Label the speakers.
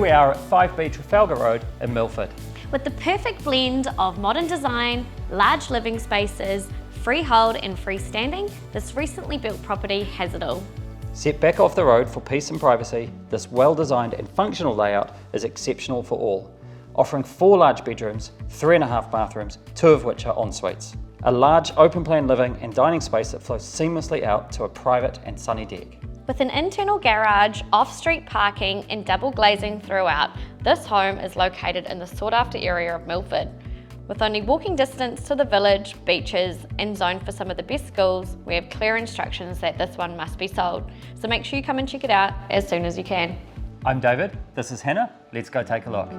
Speaker 1: we are at 5B Trafalgar Road in Milford.
Speaker 2: With the perfect blend of modern design, large living spaces, freehold and freestanding, this recently built property has it all.
Speaker 1: Set back off the road for peace and privacy, this well-designed and functional layout is exceptional for all, offering 4 large bedrooms, 3.5 bathrooms, 2 of which are en-suites. A large open-plan living and dining space that flows seamlessly out to a private and sunny deck.
Speaker 2: With an internal garage, off-street parking and double glazing throughout, this home is located in the sought-after area of Milford. With only walking distance to the village, beaches and zoned for some of the best schools, we have clear instructions that this one must be sold. So make sure you come and check it out as soon as you can.
Speaker 1: I'm David, this is Hannah, let's go take a look.